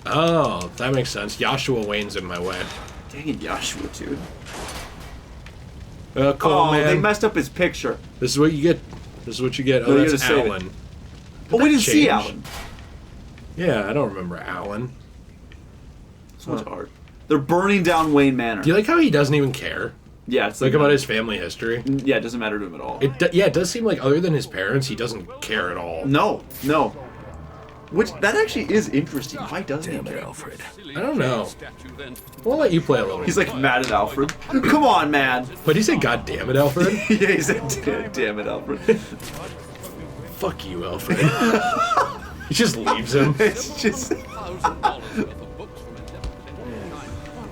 Oh, that makes sense. Joshua Wayne's in my way. Dang it, Joshua, dude. Coleman. Oh, they messed up his picture. This is what you get. This is what you get. Oh, No, you that's gotta save it. Alan. Oh, we didn't see change? Alan. Yeah, I don't remember Alan. So much art. They're burning down Wayne Manor. Do you like how he doesn't even care? Yeah, it's Like about his family history? Yeah, it doesn't matter to him at all. It does seem like other than his parents, he doesn't care at all. No. Which, that actually is interesting. Why doesn't he care? Alfred. I don't know. We'll let you play a little. He's like mad at Alfred. Come on, man. But he said, "God damn it, Alfred." Yeah, he said, damn it, Alfred. Fuck you, Alfred. He just leaves him. It's just...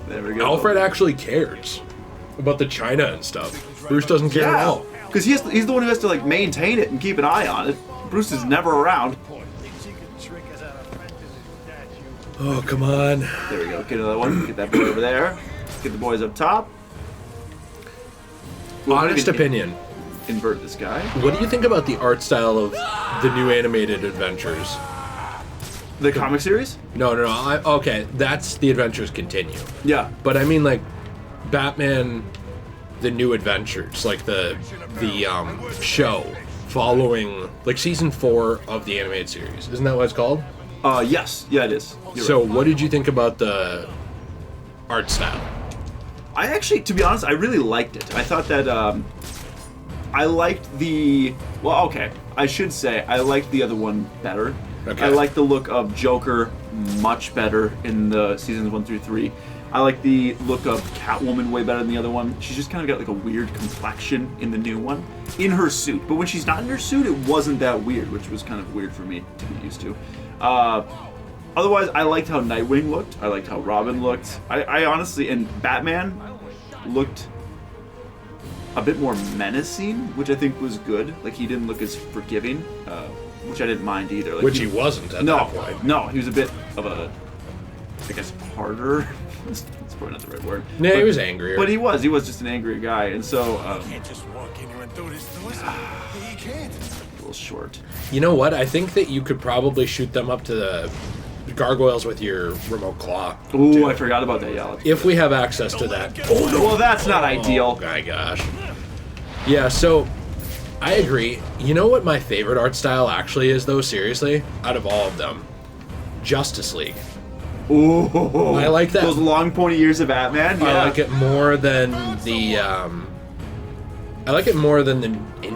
There we go. Alfred actually cares about the China and stuff. Bruce doesn't care at all. Because he's the one who has to like maintain it and keep an eye on it. Bruce is never around. Oh, come on. There we go. Get another one. Get that boy over there. Get the boys up top. Honest opinion. Invert this guy. What do you think about the art style of the new animated adventures? The comic series? No. Okay, that's the Adventures Continue. Yeah. But I mean, like, Batman, the New Adventures, like the show following, like, season 4 of the animated series. Isn't that what it's called? Yes. Yeah, it is. You're So, right. what did you think about the art style? I actually, to be honest, I really liked it. I thought that, I liked the... Well, okay. I should say I liked the other one better. Okay. I like the look of Joker much better in the seasons 1 through 3. I like the look of Catwoman way better than the other one. She's just kind of got like a weird complexion in the new one, in her suit. But when she's not in her suit, it wasn't that weird, which was kind of weird for me to get used to. Otherwise, I liked how Nightwing looked. I liked how Robin looked. I honestly, and Batman looked a bit more menacing, which I think was good. Like, he didn't look as forgiving, which I didn't mind either. Like, Which he wasn't at that point. No, he was a bit of a, I guess, harder. That's probably not the right word. Yeah, but, he was angrier. But he was just an angry guy, and so Can't just walk in here and throw this to us. He can't. a little short. You know what? I think that you could probably shoot them up to the gargoyles with your remote claw. Ooh, I forgot about that. Yeah. If we have access to that. Oh no, well that's not ideal. Oh my gosh. Yeah, so I agree. You know what my favorite art style actually is, though, seriously? Out of all of them? Justice League. Ooh, I like that. Those long pointy ears of Batman. Yeah. I like it more than the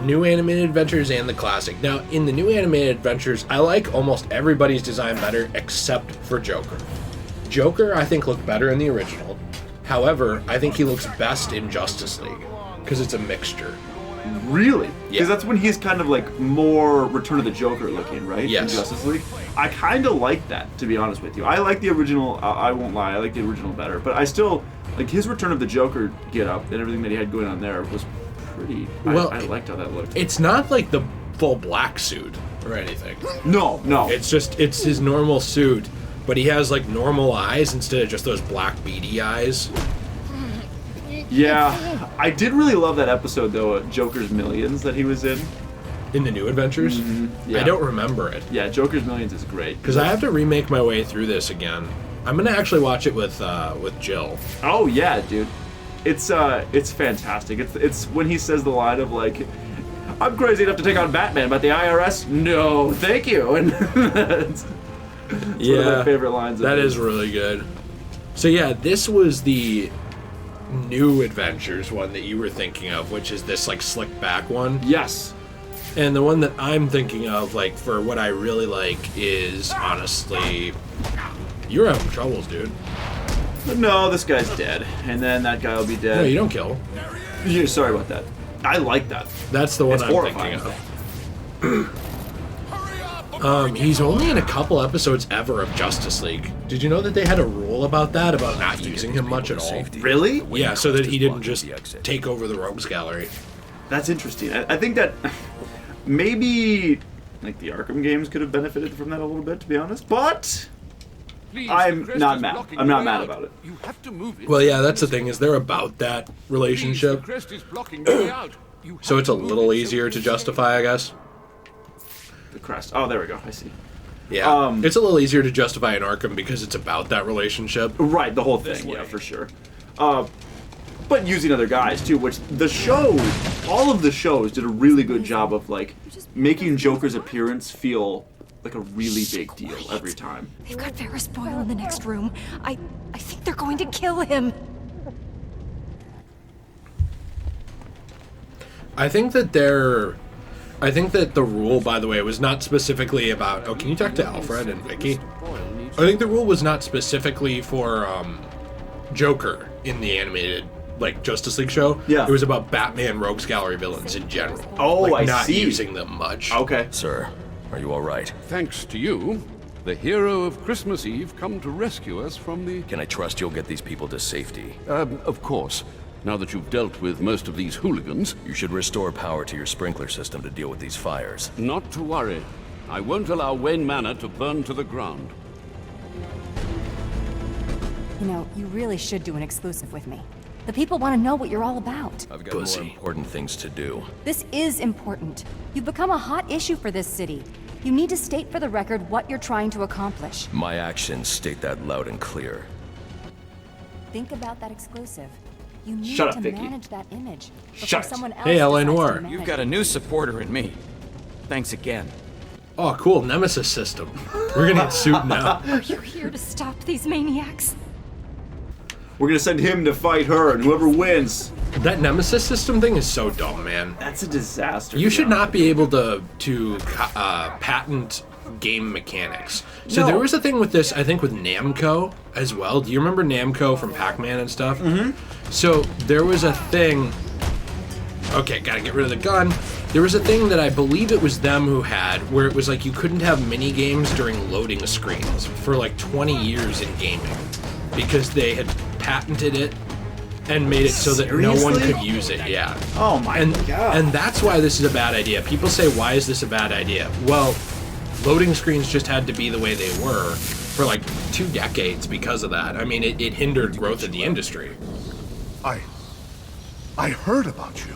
new animated adventures and the classic. Now, in the new animated adventures, I like almost everybody's design better except for Joker. Joker, I think, looked better in the original. However, I think he looks best in Justice League because it's a mixture. Really? Yeah. Because that's when he's kind of like more Return of the Joker looking, right? Yes. In Justice League. I kind of like that, to be honest with you. I like the original. I won't lie. I like the original better, but I still like his Return of the Joker get up and everything that he had going on there was pretty. Well, I liked how that looked. It's not like the full black suit or anything. No. It's his normal suit, but he has like normal eyes instead of just those black beady eyes. Yeah, I did really love that episode though, Joker's Millions that he was in. In the new adventures? Yeah. I don't remember it. Yeah, Joker's Millions is great. Because I have to remake my way through this again. I'm gonna actually watch it with Jill. Oh yeah, dude, it's fantastic. It's when he says the line of like, "I'm crazy enough to take on Batman, but the IRS, no, thank you." And it's one of my favorite lines. That is really good. So yeah, this was the new adventures one that you were thinking of, which is this like slick back one. Yes. And the one that I'm thinking of, like, for what I really like is, honestly, you're having troubles, dude. No, this guy's dead, and then that guy will be dead. No, you don't kill. Yeah, sorry about that. I like that. That's the one It's I'm horrifying. thinking of. He's only in a couple episodes ever of Justice League. Did you know that they had a rule about that, about not using him much at all? Really? Yeah, so that he didn't just take over the rogues gallery. That's interesting. I think that maybe like the Arkham games could have benefited from that a little bit, to be honest. But I'm not mad. I'm not mad about it. You have to move it. Well, yeah, that's the thing, is they're about that relationship. So it's a little easier to justify, I guess. The crest. Oh, there we go. I see. Yeah, it's a little easier to justify in Arkham because it's about that relationship. Right, the whole thing, yeah, for sure. But using other guys too, which all of the shows did a really good job of like making Joker's appearance feel like a really big deal every time. They've got Ferris Boyle in the next room. I think they're going to kill him. I think that the rule, by the way, was not specifically about... Oh, can you talk to Alfred and Vicky? I think the rule was not specifically for Joker in the animated, like, Justice League show. Yeah. It was about Batman Rogues Gallery villains in general. Oh, like, I not see. using them much. Okay. Sir, are you all right? Thanks to you, the hero of Christmas Eve come to rescue us from the... Can I trust you'll get these people to safety? Of course. Now that you've dealt with most of these hooligans... You should restore power to your sprinkler system to deal with these fires. Not to worry. I won't allow Wayne Manor to burn to the ground. You know, you really should do an exclusive with me. The people want to know what you're all about. I've got Pussy. more important things to do. This is important. You've become a hot issue for this city. You need to state for the record what you're trying to accomplish. My actions state that loud and clear. Think about that exclusive. You need Shut up, to Vicky. manage that image before Shut it. someone else Hey, L.A. decides to Noire. manage You've got a it. new supporter in me. Thanks again. Oh, cool. Nemesis system. We're gonna get sued now. Are you here to stop these maniacs? We're gonna send him to fight her, and whoever wins... That Nemesis system thing is so dumb, man. That's a disaster. You to should be honest. not be able to patent game mechanics. So No. there was a thing with this, I think, with Namco as well. Do you remember Namco from Pac-Man and stuff? Mm-hmm. So there was a thing... Okay, gotta get rid of the gun. There was a thing that I believe it was them who had, where it was like you couldn't have mini games during loading screens for like 20 years in gaming. Because they had patented it and made it so that no one Seriously? could use it, yeah. Oh my god. And that's why this is a bad idea. People say, why is this a bad idea? Well, loading screens just had to be the way they were for like 2 decades because of that. I mean, it hindered growth in the industry. I heard about you.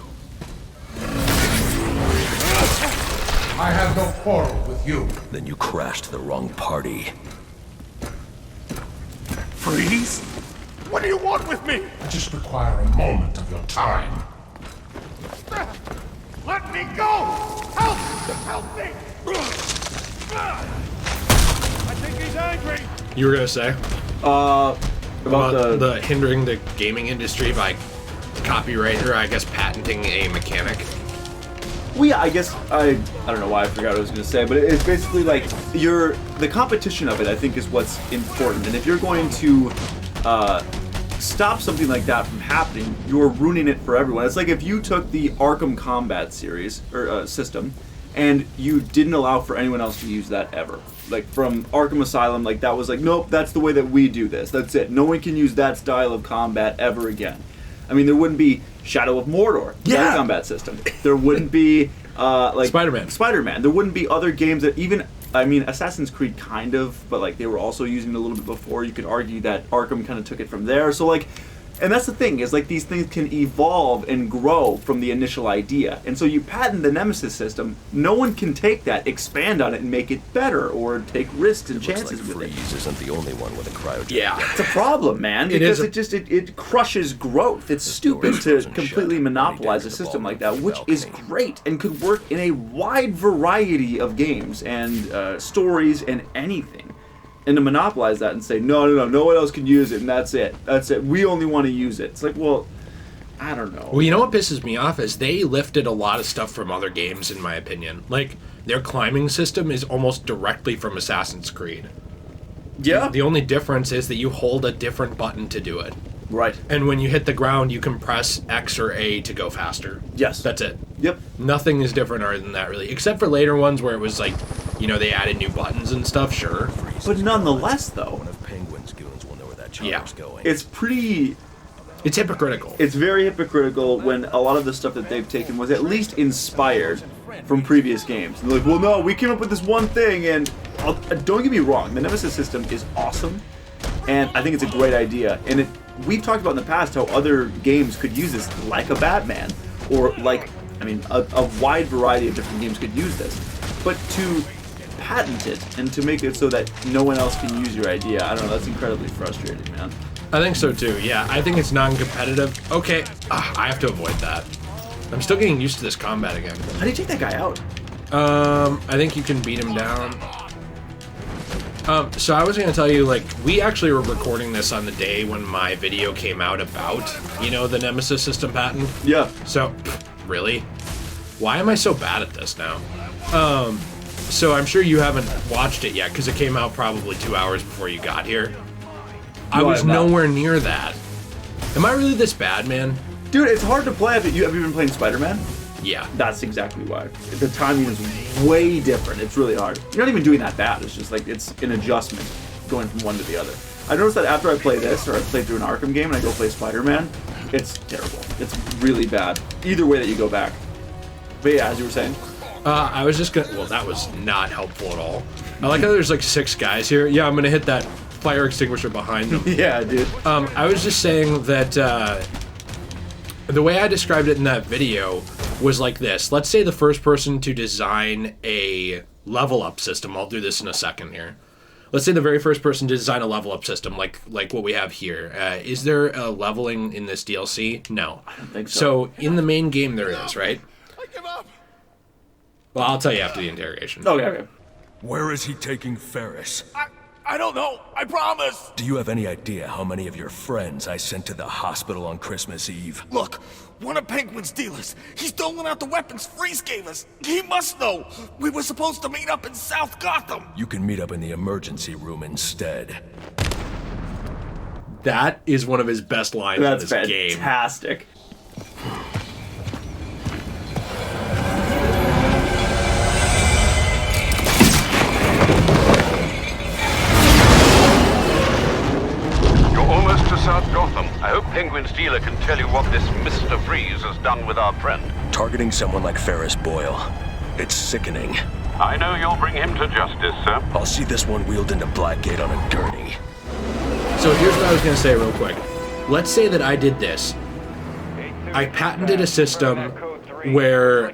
I have no quarrel with you. Then you crashed the wrong party. Freeze? What do you want with me? I just require a moment of your time. Let me go! Help! Help me! I think he's angry. You were gonna say About the hindering the gaming industry by copyright, or I guess patenting a mechanic. Well, yeah, I guess I don't know why I forgot what I was going to say, but it's basically like the competition of it, I think, is what's important. And if you're going to stop something like that from happening, you're ruining it for everyone. It's like if you took the Arkham combat series or system, and you didn't allow for anyone else to use that ever. Like from Arkham Asylum, like that was like, nope, that's the way that we do this. That's it. No one can use that style of combat ever again. I mean, there wouldn't be Shadow of Mordor, that combat system. There wouldn't be like Spider-Man. There wouldn't be other games that even, I mean, Assassin's Creed kind of, but like they were also using it a little bit before. You could argue that Arkham kind of took it from there. So like, and that's the thing, is like these things can evolve and grow from the initial idea. And so you patent the Nemesis system, no one can take that, expand on it, and make it better, or take risks and chances Looks like with it. Freeze isn't the only one with a cryogen. Yeah. It's a problem, man, It because is it crushes growth. It's stupid doors to frozen completely shut. monopolize a Many system like days that, to which is balcony. great and could work in a wide variety of games and stories and anything. And to monopolize that and say, no one else can use it, and that's it. We only want to use it. It's like, well, I don't know. Well, you know what pisses me off is they lifted a lot of stuff from other games, in my opinion. Like, their climbing system is almost directly from Assassin's Creed. Yeah. The only difference is that you hold a different button to do it. Right. And when you hit the ground, you can press X or A to go faster. Yes. That's it. Yep. Nothing is different other than that, really. Except for later ones where it was like, you know, they added new buttons and stuff, sure. But nonetheless, though, One of Penguin's goons will know where that charter's Yeah. going. it's pretty... It's hypocritical. It's very hypocritical when a lot of the stuff that they've taken was at least inspired from previous games. And they're like, well, no, we came up with this one thing, and don't get me wrong, the Nemesis system is awesome, and I think it's a great idea. And we've talked about in the past how other games could use this, like a Batman, or like, I mean, a wide variety of different games could use this. But to patent it and to make it so that no one else can use your idea. I don't know, that's incredibly frustrating, man. I think so too, yeah. I think it's non-competitive. Okay, I have to avoid that. I'm still getting used to this combat again. How do you take that guy out? I think you can beat him down. So I was gonna tell you, like, we actually were recording this on the day when my video came out about, you know, the Nemesis system patent. Yeah. So, really? Why am I so bad at this now? So I'm sure you haven't watched it yet, because it came out probably 2 hours before you got here. I was nowhere near that. Am I really this bad, man? Dude, it's hard to play. Have you been playing Spider-Man? Yeah. That's exactly why. The timing is way different. It's really hard. You're not even doing that bad. It's just like, it's an adjustment going from one to the other. I noticed that after I play this, or I play through an Arkham game and I go play Spider-Man, it's terrible. It's really bad. Either way that you go back. But yeah, as you were saying. I was just gonna, well, that was not helpful at all. I like how there's like 6 guys here. Yeah, I'm gonna hit that fire extinguisher behind them. Yeah, dude. I was just saying that, the way I described it in that video was like this. Let's say the first person to design a level up system, I'll do this in a second here. Let's say the very first person to design a level up system like what we have here. Is there a leveling in this DLC? No. I don't think so. So in the main game there is, right? I give up. Well, I'll tell you after the interrogation. Okay. Where is he taking Ferris? I don't know. I promise. Do you have any idea how many of your friends I sent to the hospital on Christmas Eve? Look, one of Penguin's dealers. He's doling out the weapons Freeze gave us. He must know. We were supposed to meet up in South Gotham. You can meet up in the emergency room instead. That is one of his best lines in this game. That's fantastic. Almost to South Gotham. I hope Penguin's dealer can tell you what this Mr. Freeze has done with our friend. Targeting someone like Ferris Boyle. It's sickening. I know you'll bring him to justice, sir. I'll see this one wheeled into Blackgate on a gurney. So here's what I was going to say real quick. Let's say that I did this. I patented a system where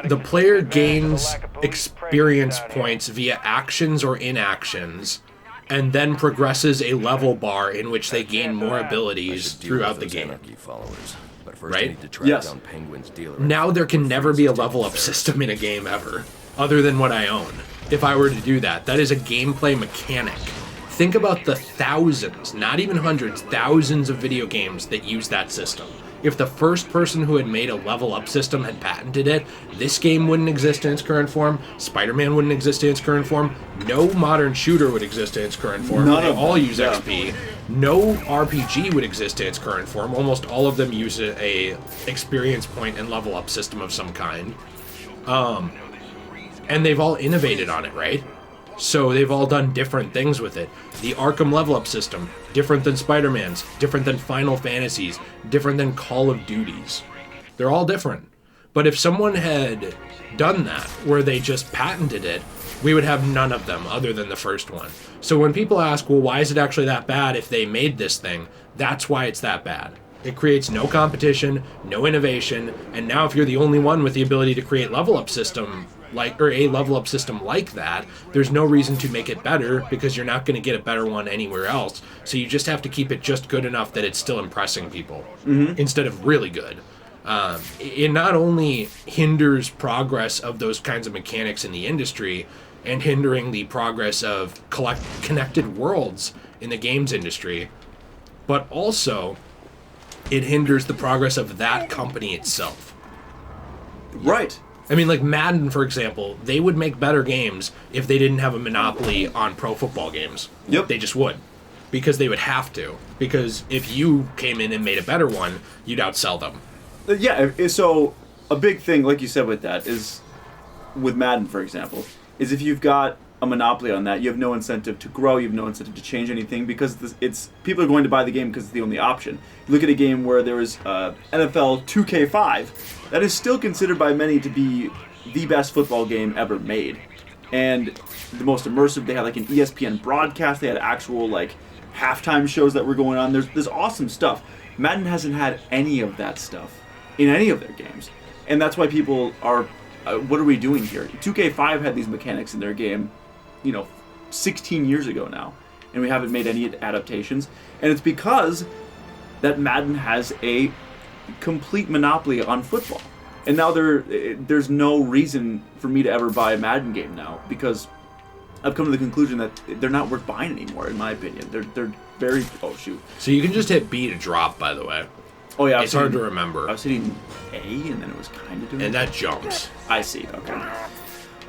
the player gains experience points via actions or inactions, and then progresses a level bar in which they gain more abilities throughout the game. But first Right? I need to track down Penguin's dealer. Now there can never be a level up system in a game ever, other than what I own. If I were to do that, that is a gameplay mechanic. Think about the thousands, not even hundreds, thousands of video games that use that system. If the first person who had made a level up system had patented it, this game wouldn't exist in its current form, Spider-Man wouldn't exist in its current form, no modern shooter would exist in its current form, None they of all them, use yeah. XP, no RPG would exist in its current form, almost all of them use a experience point and level up system of some kind. And they've all innovated on it, right? So they've all done different things with it. The Arkham level up system, different than Spider-Man's, different than Final Fantasy's, different than Call of Duty's. They're all different. But if someone had done that, where they just patented it, we would have none of them other than the first one. So when people ask, well, why is it actually that bad if they made this thing? That's why it's that bad. It creates no competition, no innovation, and now if you're the only one with the ability to create level up system a level up system like that, there's no reason to make it better because you're not going to get a better one anywhere else. So you just have to keep it just good enough that it's still impressing people instead of really good. It not only hinders progress of those kinds of mechanics in the industry and hindering the progress of connected worlds in the games industry, but also it hinders the progress of that company itself. Right. I mean, like Madden, for example, they would make better games if they didn't have a monopoly on pro football games. Yep. They just would. Because they would have to. Because if you came in and made a better one, you'd outsell them. Yeah, so a big thing, like you said with that, is with Madden, for example, is if you've got a monopoly on that, you have no incentive to grow, you have no incentive to change anything because people are going to buy the game because it's the only option. You look at a game where there is NFL 2K5, that is still considered by many to be the best football game ever made. And the most immersive, they had like an ESPN broadcast, they had actual like halftime shows that were going on. There's awesome stuff. Madden hasn't had any of that stuff in any of their games. And that's why people are what are we doing here? 2K5 had these mechanics in their game, 16 years ago now, and we haven't made any adaptations. And it's because that Madden has a complete monopoly on football. And now there's no reason for me to ever buy a Madden game now, because I've come to the conclusion that they're not worth buying anymore, in my opinion. They're very... Oh, shoot. So you can just hit B to drop, by the way. Oh, yeah. It's hard to remember. I was hitting A, and then it was kind of doing... And that jumps. I see. Okay.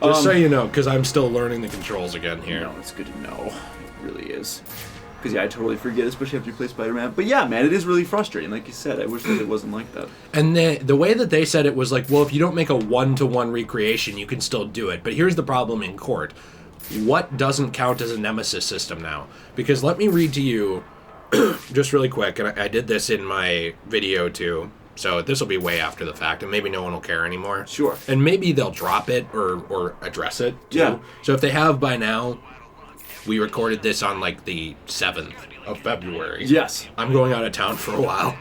Just so you know, because I'm still learning the controls again here. No, it's good to know. It really is. Because, I totally forget, especially after you play Spider-Man. But yeah, man, it is really frustrating. Like you said, I wish that it wasn't like that. And the way that they said it was like, well, if you don't make a one-to-one recreation, you can still do it. But here's the problem in court. What doesn't count as a Nemesis system now? Because let me read to you, just really quick, and I did this in my video too, so this will be way after the fact, and maybe no one will care anymore. Sure. And maybe they'll drop it or address it too. Yeah. So if they have by now, we recorded this on like the 7th of February. Yes. I'm going out of town for a while.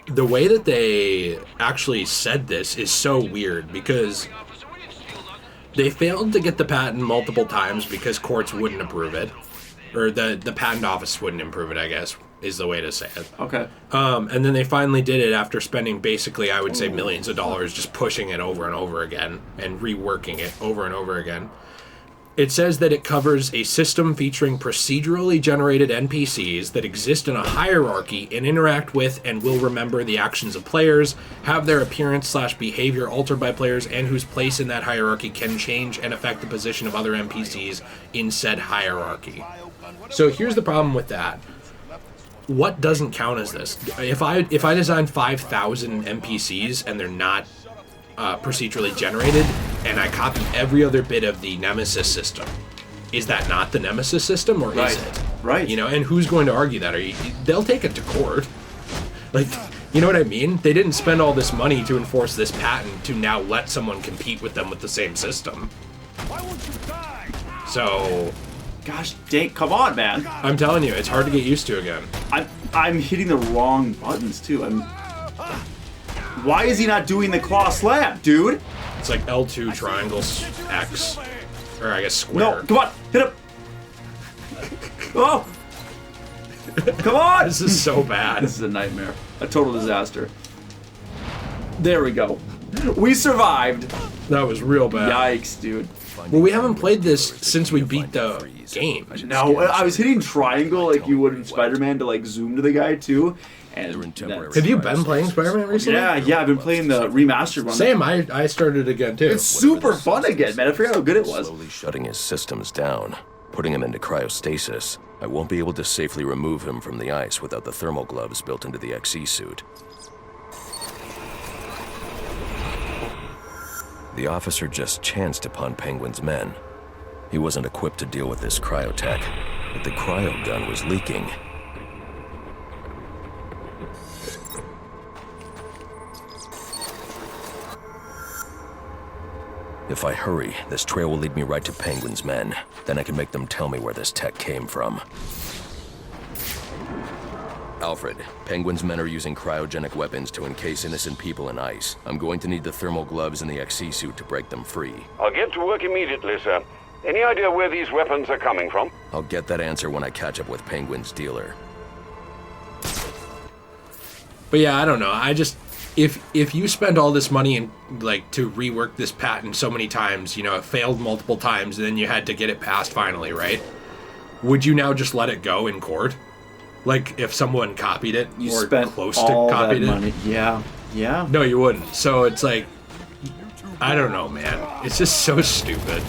The way that they actually said this is so weird, because they failed to get the patent multiple times because courts wouldn't approve it. Or the patent office wouldn't approve it, I guess, is the way to say it. Okay. And then they finally did it after spending basically, I would say, millions of dollars just pushing it over and over again and reworking it over and over again. It says that it covers a system featuring procedurally generated NPCs that exist in a hierarchy and interact with and will remember the actions of players, have their appearance/behavior altered by players, and whose place in that hierarchy can change and affect the position of other NPCs in said hierarchy. So here's the problem with that. What doesn't count as this? If I design 5,000 NPCs and they're not procedurally generated, and I copy every other bit of the Nemesis system, is that not the Nemesis system, or is it? Right. And who's going to argue that? They'll take it to court. Like, you know what I mean? They didn't spend all this money to enforce this patent to now let someone compete with them with the same system. Why won't you die? So, Gosh dang, come on, man. I'm telling you, it's hard to get used to again. I'm hitting the wrong buttons, too. Why is he not doing the claw slap, dude? It's like L2 triangles X. Or I guess square. No, come on, hit him. Oh! Come on! This is so bad. This is a nightmare. A total disaster. There we go. We survived. That was real bad. Yikes, dude. Well, we haven't played this since we beat the game. No, I was hitting triangle like you would in Spider-Man to like zoom to the guy too. And Have you been playing Spider-Man recently? Yeah, I've been playing the remastered one. Same, I started again too. It's super fun again, man. I forgot how good it was. Slowly shutting his systems down, putting him into cryostasis. I won't be able to safely remove him from the ice without the thermal gloves built into the XE suit. The officer just chanced upon Penguin's men. He wasn't equipped to deal with this cryotech, but the cryo gun was leaking. If I hurry, this trail will lead me right to Penguin's men. Then I can make them tell me where this tech came from. Alfred, Penguin's men are using cryogenic weapons to encase innocent people in ice. I'm going to need the thermal gloves and the XE suit to break them free. I'll get to work immediately, sir. Any idea where these weapons are coming from? I'll get that answer when I catch up with Penguin's dealer. But yeah, I don't know. I just, if you spend all this money and like to rework this patent so many times, it failed multiple times, and then you had to get it passed finally, right? Would you now just let it go in court? Like if someone copied it You or spent close all to copied that it? money. Yeah. No, you wouldn't. So it's like, I don't know, man. It's just so stupid.